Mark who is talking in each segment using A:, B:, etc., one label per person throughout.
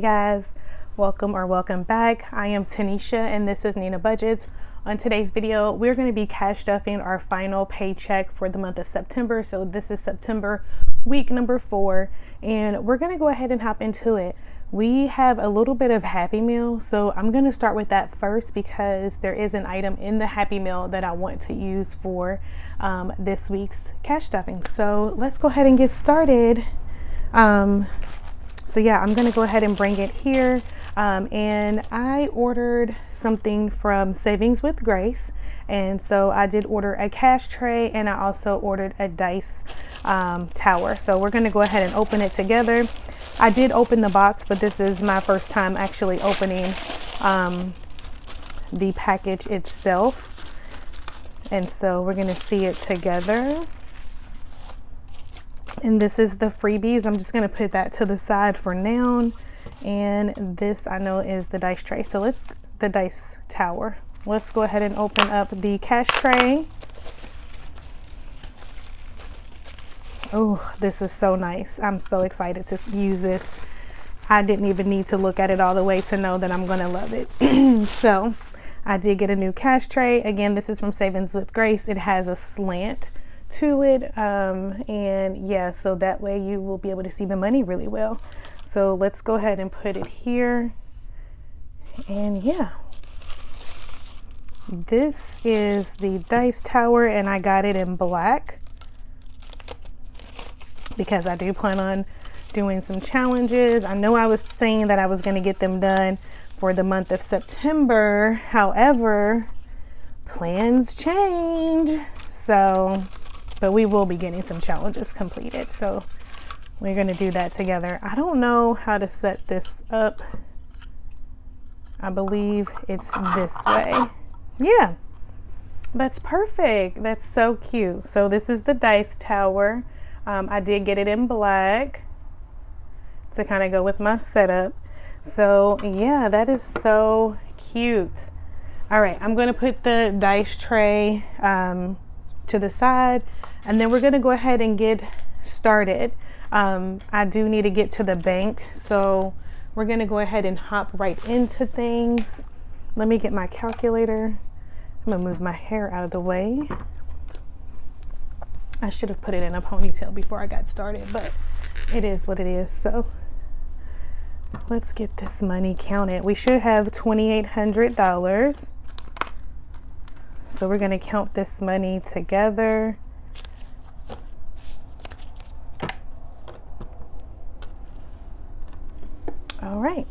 A: guys, welcome back. I am Tanisha and this is Nina Budgets. On today's video, we're going to be cash stuffing our final paycheck for the month of September. So this is September week number 4, and we're going to go ahead and hop into it. We have a little bit of Happy Meal, so I'm going to start with that first because there is an item in the Happy Meal that I want to use for this week's cash stuffing. So let's go ahead and get started. So yeah, I'm gonna go ahead and bring it here. And I ordered something from Savings with Grace. And so I did order a cash tray, and I also ordered a dice tower. So we're gonna go ahead and open it together. I did open the box, but this is my first time actually opening the package itself. And so we're gonna see it together. And this is the freebies. I'm just going to put that to the side for now. And this I know is the dice tray. So the dice tower. Let's go ahead and open up the cash tray. Oh, this is so nice. I'm so excited to use this. I didn't even need to look at it all the way to know that I'm going to love it. So I did get a new cash tray. Again, this is from Savings with Grace. It has a slant to it, and yeah, so that way you will be able to see the money really well. So let's go ahead and put it here. And yeah, this is the dice tower, and I got it in black because I do plan on doing some challenges. I know I was saying that I was going to get them done for the month of September. However, plans change. But we will be getting some challenges completed. So we're going to do that together. I don't know how to set this up. I believe it's this way. Yeah, that's perfect. That's so cute. So this is the dice tower. I did get it in black to kind of go with my setup. So yeah, that is so cute. All right, I'm going to put the dice tray to the side, and then we're going to go ahead and get started. I do need to get to the bank, so we're going to go ahead and hop right into things. Let me get my calculator. I'm going to move my hair out of the way. I should have put it in a ponytail before I got started, but it is what it is. So let's get this money counted. We should have $2,800. So we're going to count this money together. All right.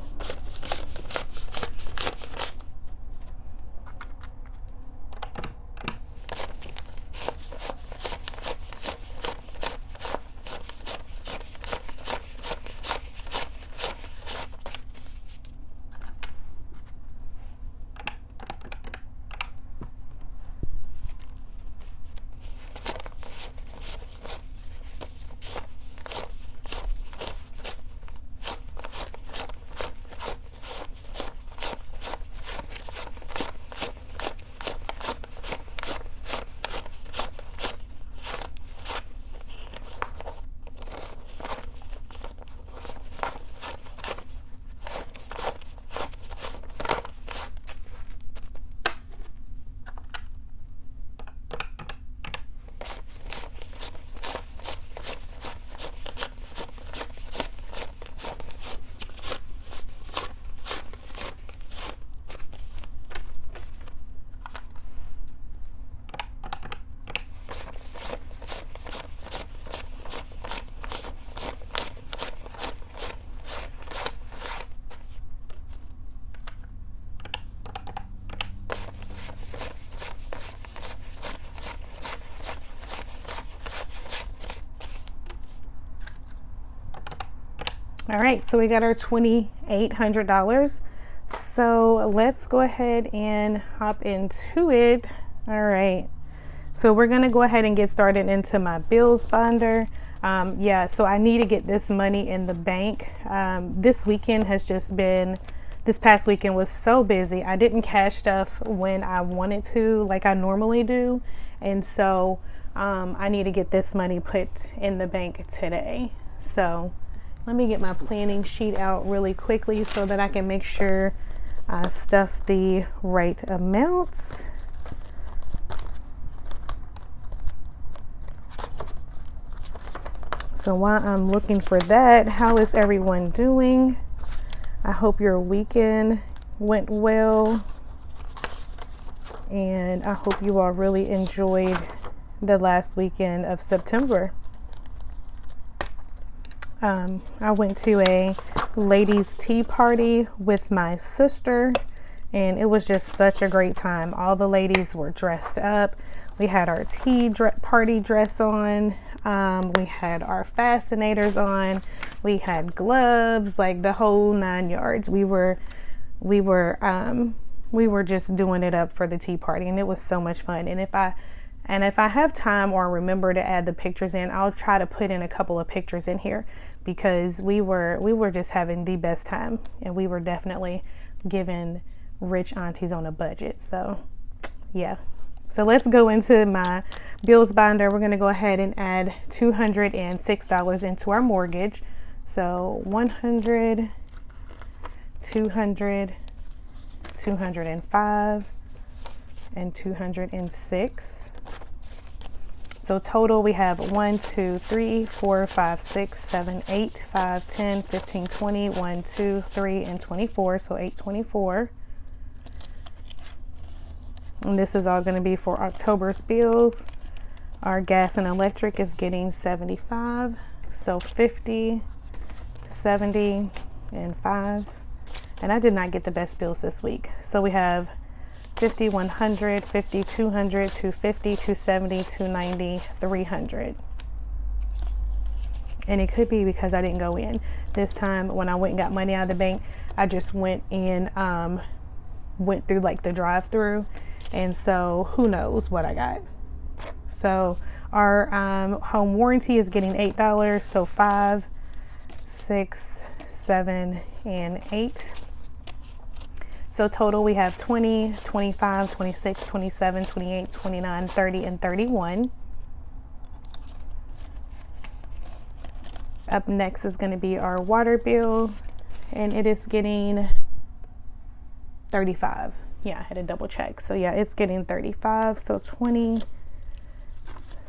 A: All right, so we got our $2,800. So let's go ahead and hop into it. All right, so we're gonna go ahead and get started into my bills binder. Yeah, so I need to get this money in the bank. This weekend has just been, this past weekend was so busy. I didn't cash stuff when I wanted to, like I normally do. And so I need to get this money put in the bank today. So Let me get my planning sheet out really quickly so that I can make sure I stuff the right amounts. So while I'm looking for that, how is everyone doing? I hope your weekend went well, and I hope you all really enjoyed the last weekend of September. I went to a ladies' tea party with my sister, and it was just such a great time. All the ladies were dressed up. We had our tea party dress on. We had our fascinators on. We had gloves, like the whole 9 yards. We were just doing it up for the tea party, and it was so much fun. And if I have time or remember to add the pictures in, I'll try to put in a couple of pictures in here, because we were just having the best time, and we were definitely giving rich aunties on a budget. So yeah. So let's go into my bills binder. We're going to go ahead and add $206 into our mortgage. So 100, 200, 205, and 206. So total we have 1, 2, 3, 4, 5, 6, 7, 8, 5, 10, 15, 20, 1, 2, 3, and 24. So 824. And this is all going to be for October's bills. Our gas and electric is getting 75. So 50, 70, and 5. And I did not get the best bills this week. So we have 50, 100, 50, 200, 250, 270, 290, 300. And it could be because I didn't go in. This time when I went and got money out of the bank, I just went in, went through like the drive-through. And so who knows what I got. So our home warranty is getting $8. So 5, 6, 7, and 8. So total we have 20, 25, 26, 27, 28, 29, 30, and 31. Up next is going to be our water bill, and it is getting 35. Yeah, I had to double check. So yeah, it's getting 35. So 20,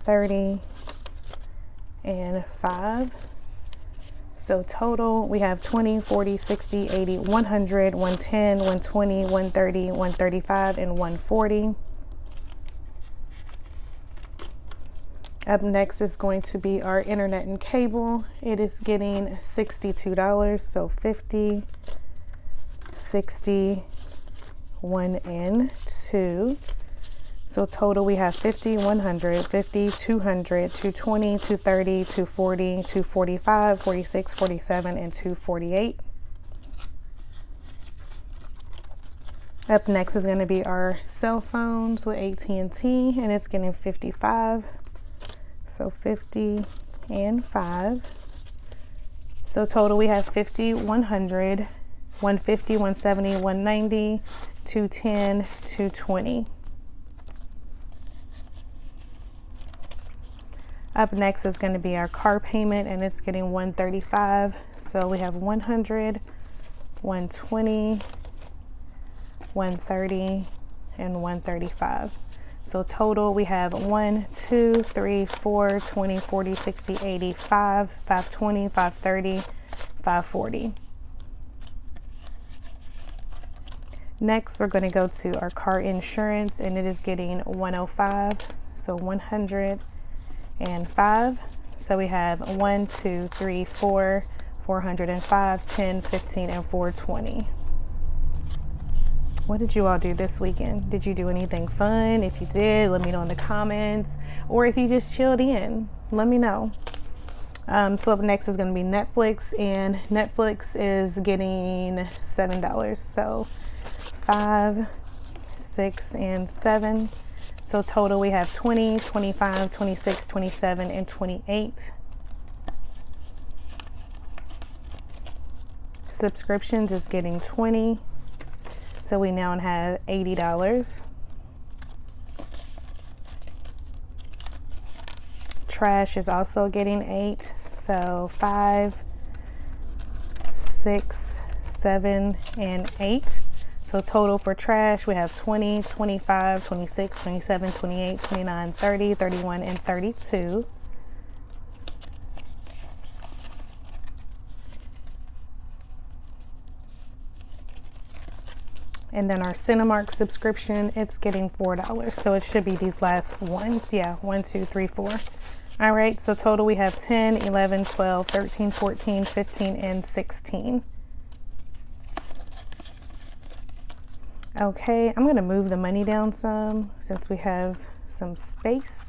A: 30, and 5. So total we have 20, 40, 60, 80, 100, 110, 120, 130, 135, and 140. Up next is going to be our internet and cable. It is getting $62. So 50, 60, 1, and 2. So total we have 50, 100, 50, 200, 220, 230, 240, 245, 46, 47, and 248. Up next is going to be our cell phones with AT&T, and it's getting 55. So 50 and 5. So total we have 50, 100, 150, 170, 190, 210, 220. Up next is going to be our car payment, and it's getting $135. So we have 100, 120, 130, and 135. So total we have 1, 2, 3, 4, 20, 40, 60, 80, 5, 520, 530, 540. Next, we're going to go to our car insurance, and it is getting $105. So 105. So we have 1, 2, 3, 4, 405, 10, 15, and 420. What did you all do this weekend? Did you do anything fun? If you did, let me know in the comments. Or if you just chilled in, let me know. So up next is going to be Netflix, and Netflix is getting $7. So 5, 6, and 7. So total we have 20, 25, 26, 27, and 28. Subscriptions is getting 20. So we now have $80. Trash is also getting 8. So 5, 6, 7, and 8. So total for trash, we have 20, 25, 26, 27, 28, 29, 30, 31, and 32. And then our Cinemark subscription, it's getting $4. So it should be these last ones. Yeah, 1, 2, 3, 4. All right, so total we have 10, 11, 12, 13, 14, 15, and 16. Okay, I'm gonna move the money down some since we have some space.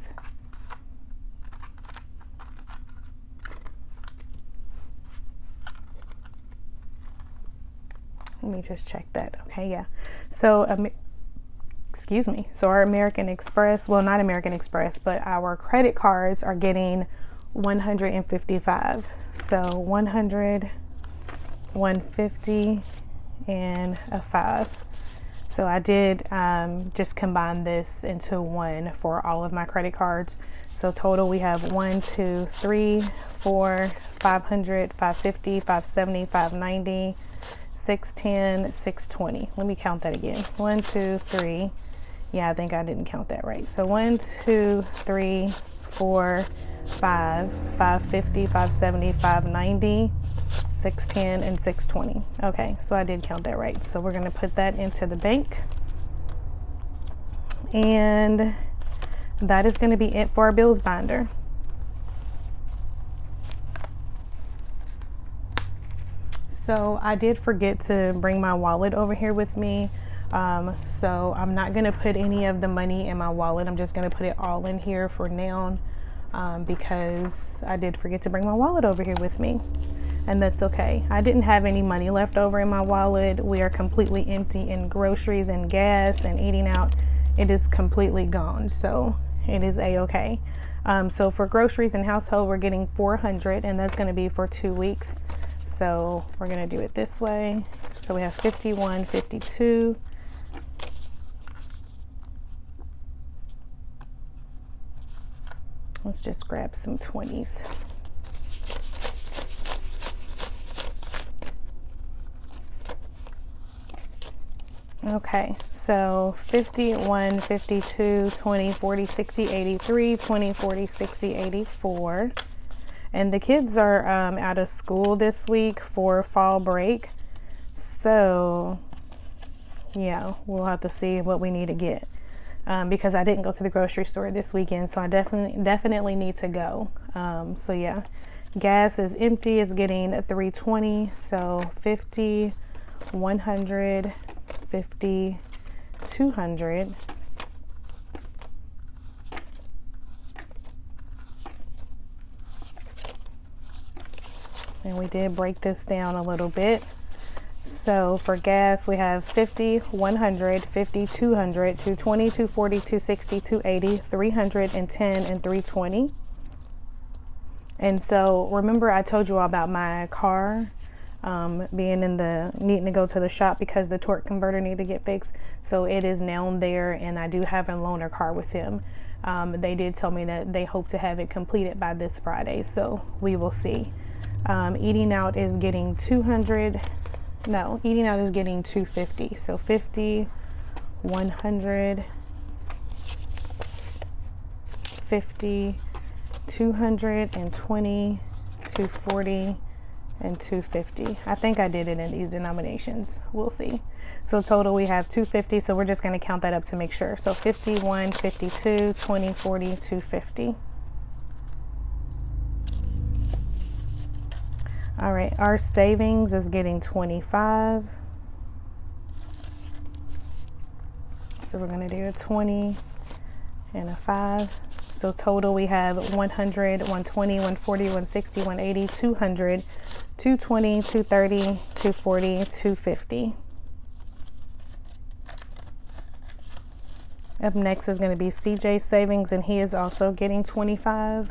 A: Let me just check that. Okay, yeah. So, excuse me. So our American Express, well, not American Express, but our credit cards are getting 155. So 100, 150, and a 5. So I did just combine this into one for all of my credit cards. So total we have 1, 2, 3, 4, 500, 550, 570, 590, 610, 620. Let me count that again. 1, 2, 3. Yeah, I think I didn't count that right. So 1, 2, 3, 4, 5, 550, 570, 590, 610, and 620. Okay, so I did count that right. So we're gonna put that into the bank. And that is gonna be it for our bills binder. So I did forget to bring my wallet over here with me. So I'm not gonna put any of the money in my wallet. I'm just gonna put it all in here for now because I did forget to bring my wallet over here with me. And that's okay. I didn't have any money left over in my wallet. We are completely empty in groceries and gas and eating out. It is completely gone. So it is a-okay. So for groceries and household, we're getting $400, and that's gonna be for 2 weeks. So we're gonna do it this way. So we have 51, 52. Let's just grab some 20s. Okay, so 51, 52, 20, 40, 60, 83, 20, 40, 60, 84. And the kids are out of school this week for fall break. So yeah, we'll have to see what we need to get because I didn't go to the grocery store this weekend. So I definitely need to go. So yeah, gas is empty. It's getting 320. So 50, 100, 50, 200. And we did break this down a little bit. So for gas, we have 50, 100, 50, 200, 220, 240, 260, 280, 310, and 320. And so remember I told you all about my car being needing to go to the shop because the torque converter needed to get fixed. So it is now there, and I do have a loaner car with him. They did tell me that they hope to have it completed by this Friday, so we will see. Eating out is getting 200. No, eating out is getting 250. So 50, 100, 50, 220, 240, and 250. I think I did it in these denominations. We'll see. So total we have 250. So we're just going to count that up to make sure. So 51, 52, 20, 40, 250. All right, our savings is getting 25. So we're gonna do a 20 and a 5. So total we have 100, 120, 140, 160, 180, 200, 220, 230, 240, 250. Up next is gonna be CJ's savings, and he is also getting 25.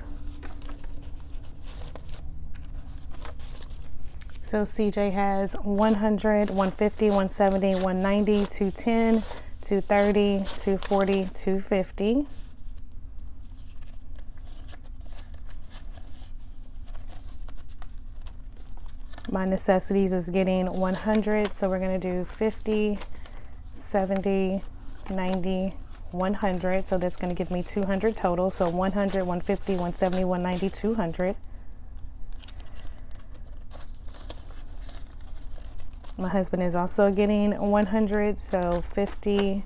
A: So CJ has 100, 150, 170, 190, 210, 230, 240, 250. My necessities is getting 100, so we're going to do 50, 70, 90, 100. So that's going to give me 200 total. So 100, 150, 170, 190, 200. My husband is also getting 100, so 50,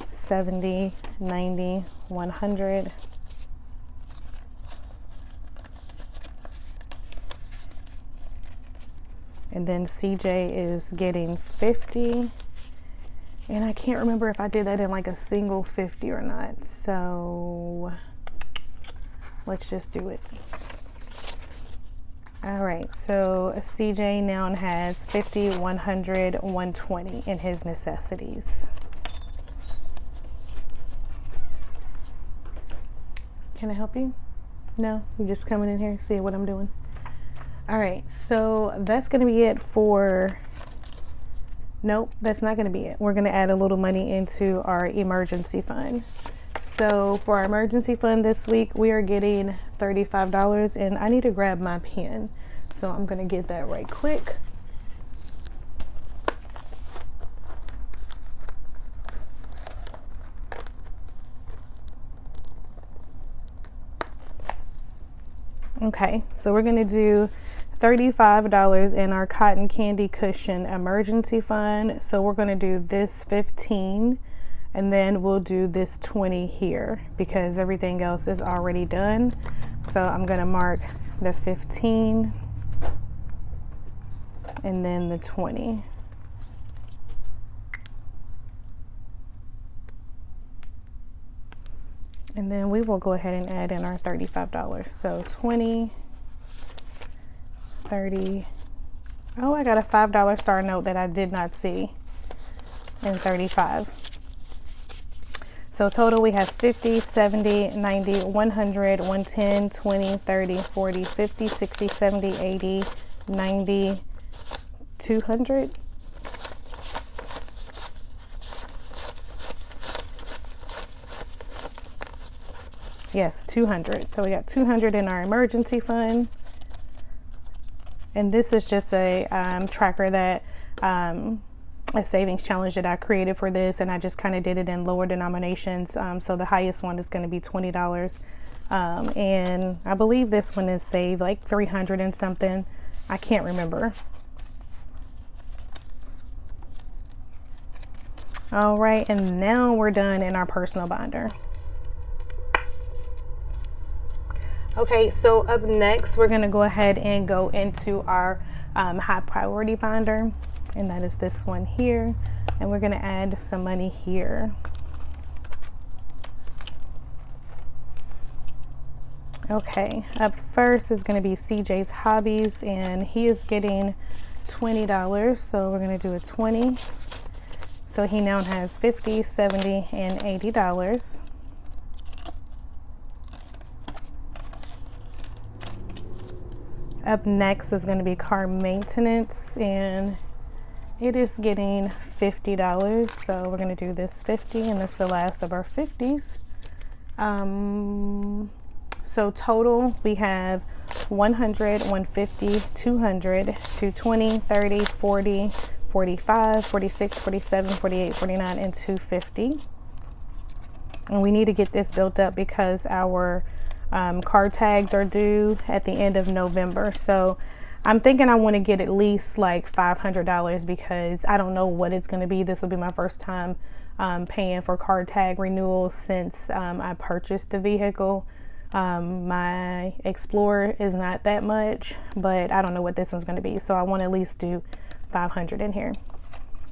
A: 70, 90, 100. And then CJ is getting 50. And I can't remember if I did that in like a single 50 or not. So let's just do it. All right, so CJ now has 50, 100, 120 in his necessities. Can I help you? No, you just coming in here, see what I'm doing. All right, so that's gonna be it for, nope, that's not gonna be it. We're gonna add a little money into our emergency fund. So for our emergency fund this week, we are getting $35, and I need to grab my pen. So I'm gonna get that right quick. Okay, so we're gonna do $35 in our cotton candy cushion emergency fund. So we're gonna do this 15, and then we'll do this 20 here because everything else is already done. So I'm gonna mark the 15 and then the 20. And then we will go ahead and add in our $35. So 20, 30. Oh, I got a $5 star note that I did not see. And 35. So total we have 50, 70, 90, 100, 110, 20, 30, 40, 50, 60, 70, 80, 90, 200. Yes, 200. So we got 200 in our emergency fund. And this is just a tracker that, a savings challenge that I created for this, and I just kind of did it in lower denominations. So the highest one is going to be $20. And I believe this one is saved like 300 and something. I can't remember. All right, and now we're done in our personal binder. Okay, so up next, we're gonna go ahead and go into our high priority binder, and that is this one here. And we're gonna add some money here. Okay, up first is gonna be CJ's hobbies, and he is getting $20. So we're gonna do a 20. So he now has 50, 70, and $80. Up next is going to be car maintenance, and it is getting $50. So we're going to do this 50, and that's the last of our 50s. So total we have 100, 150, 200, 220, 30, 40, 45, 46, 47, 48, 49, and 250. And we need to get this built up because our car tags are due at the end of November. So I'm thinking I want to get at least like $500 because I don't know what it's going to be. This will be my first time paying for car tag renewals since I purchased the vehicle. My Explorer is not that much, but I don't know what this one's going to be. So I want to at least do 500 in here.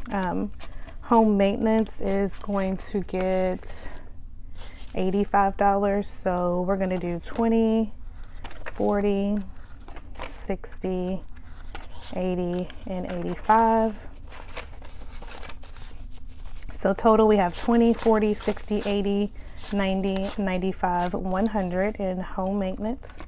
A: Home maintenance is going to get $85. So we're going to do 20, 40, 60, 80, and 85. So total we have 20, 40, 60, 80, 90, 95, 100 in home maintenance.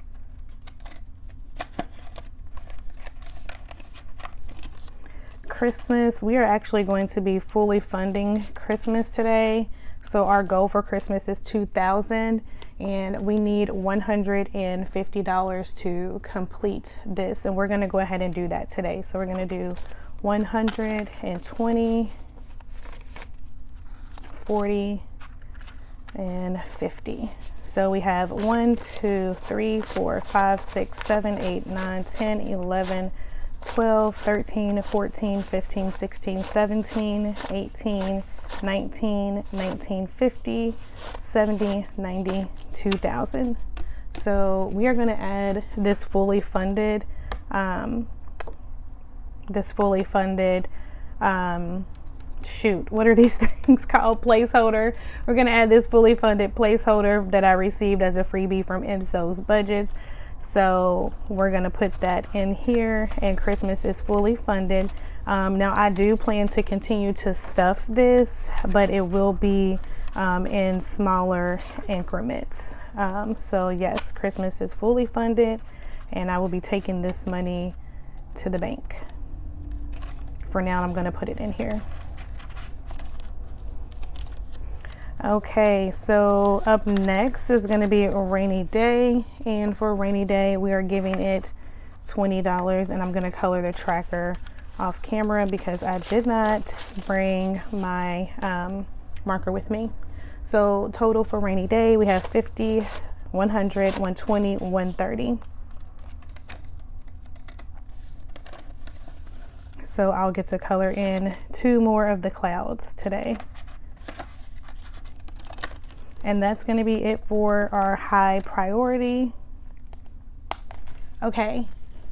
A: Christmas, we are actually going to be fully funding Christmas today. So our goal for Christmas is $2,000, and we need $150 to complete this, and we're going to go ahead and do that today. So we're going to do 120, 40, and 50. So we have 1, 2, 3, 4, 5, 6, 7, 8, 9, 10, 11, 12, 13, 14, 15, 16, 17, 18, 19, 50, 70, 90, 2,000. So we are going to add this fully funded, shoot, what are these things called? Placeholder. We're going to add this fully funded placeholder that I received as a freebie from MSO's Budgets. So we're going to put that in here, and Christmas is fully funded. Now I do plan to continue to stuff this, but it will be in smaller increments. So yes, Christmas is fully funded, and I will be taking this money to the bank. For now, I'm going to put it in here. Okay, so up next is going to be a rainy day, and for rainy day we are giving it $20, and I'm going to color the tracker off camera because I did not bring my marker with me. So total for rainy day we have 50, 100, 120, 130. So I'll get to color in 2 more of the clouds today. And that's going to be it for our high priority. Okay,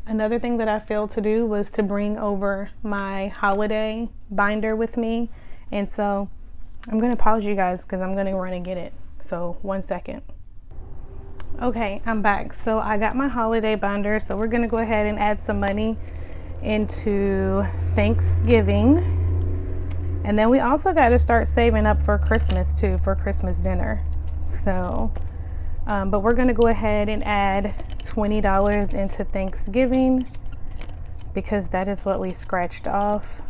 A: another thing that I failed to do was to bring over my holiday binder with me. And so I'm going to pause you guys because I'm going to run and get it. So 1 second. Okay, I'm back. So I got my holiday binder. So we're going to go ahead and add some money into Thanksgiving. And then we also got to start saving up for Christmas too, for Christmas dinner. So, but we're going to go ahead and add $20 into Thanksgiving because that is what we scratched off.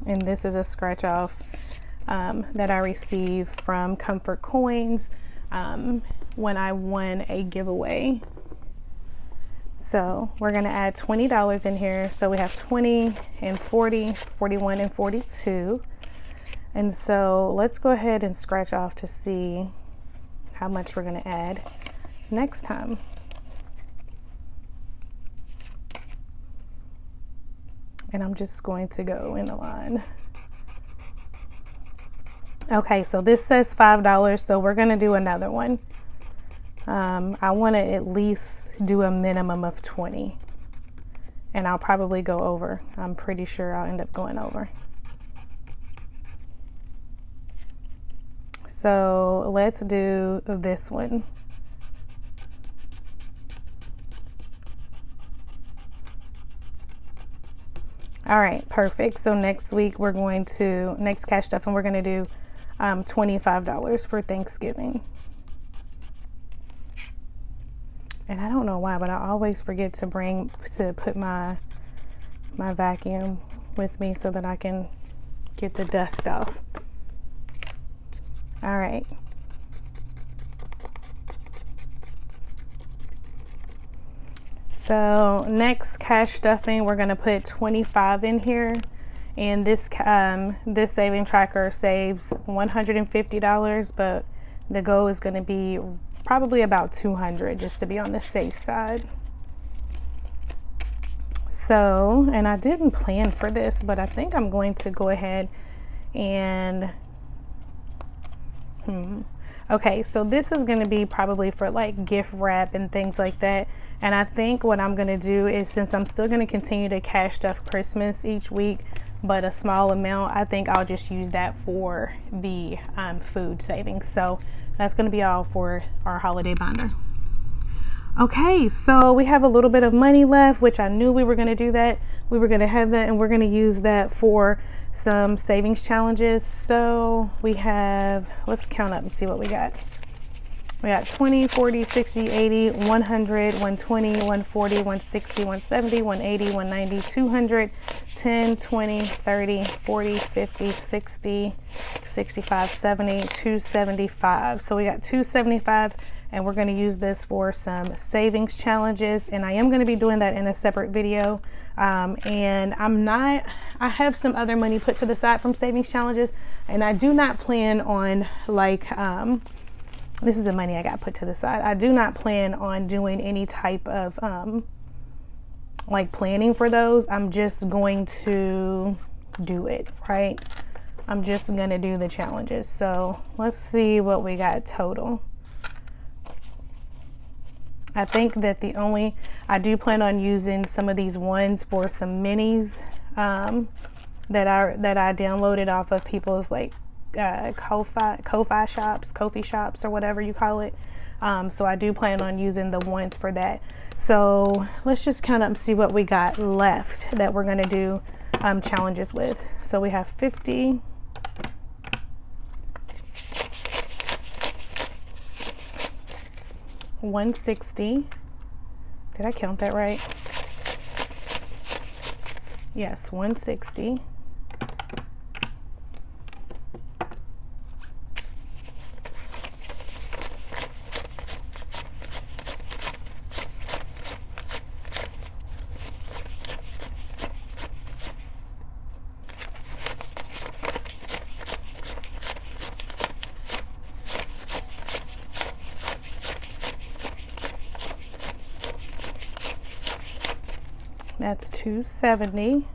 A: And this is a scratch off that I received from Comfort Coins when I won a giveaway. So we're going to add $20 in here. So we have 20 and 40, 41 and 42. And so let's go ahead and scratch off to see how much we're going to add next time. And I'm just going to go in a line. Okay, so this says $5, so we're going to do another one. I want to at least do a minimum of 20, and I'll probably go over. I'm pretty sure I'll end up going over. So let's do this one. All right, perfect. So next week we're going to, next cash stuff, and we're going to do $25 for Thanksgiving. And I don't know why, but I always forget to put my vacuum with me so that I can get the dust off. All right. So next cash stuffing, we're going to put 25 in here. And this saving tracker saves $150, but the goal is going to be probably about 200 just to be on the safe side. So, and I didn't plan for this, but I think I'm going to go ahead and okay, so this is going to be probably for like gift wrap and things like that. And I think what I'm going to do is, since I'm still going to continue to cash stuff Christmas each week, but a small amount, I think I'll just use that for the food savings. So that's going to be all for our holiday binder. Okay, so we have a little bit of money left, which I knew we were going to do that. We were going to have that, and we're going to use that for some savings challenges. So we have, let's count up and see what we got. We got 20, 40, 60, 80, 100, 120, 140, 160, 170, 180, 190, 200, 10, 20, 30, 40, 50, 60, 65, 70, 275. So we got 275, and we're going to use this for some savings challenges. And I am going to be doing that in a separate video. And I have some other money put to the side from savings challenges, and I do not plan on like, this is the money I got put to the side. I do not plan on doing any type of like planning for those. I'm just going to do it, right? I'm just going to do the challenges. So let's see what we got total. I think that I do plan on using some of these ones for some minis that I downloaded off of people's like Ko-fi shops or whatever you call it. So I do plan on using the ones for that. So let's just kind of see what we got left that we're going to do challenges with. So we have 50, 160. Did I count that right? Yes, 160. That's 270.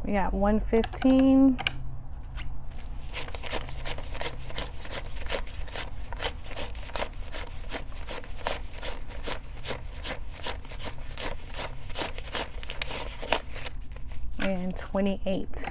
A: We got 115. And 28.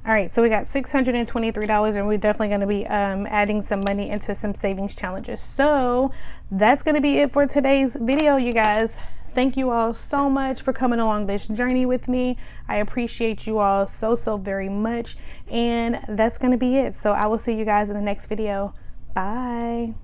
A: All right, so we got $623, and we're definitely going to be adding some money into some savings challenges. So that's going to be it for today's video, you guys. Thank you all so much for coming along this journey with me. I appreciate you all so very much, and that's going to be it. So I will see you guys in the next video. Bye.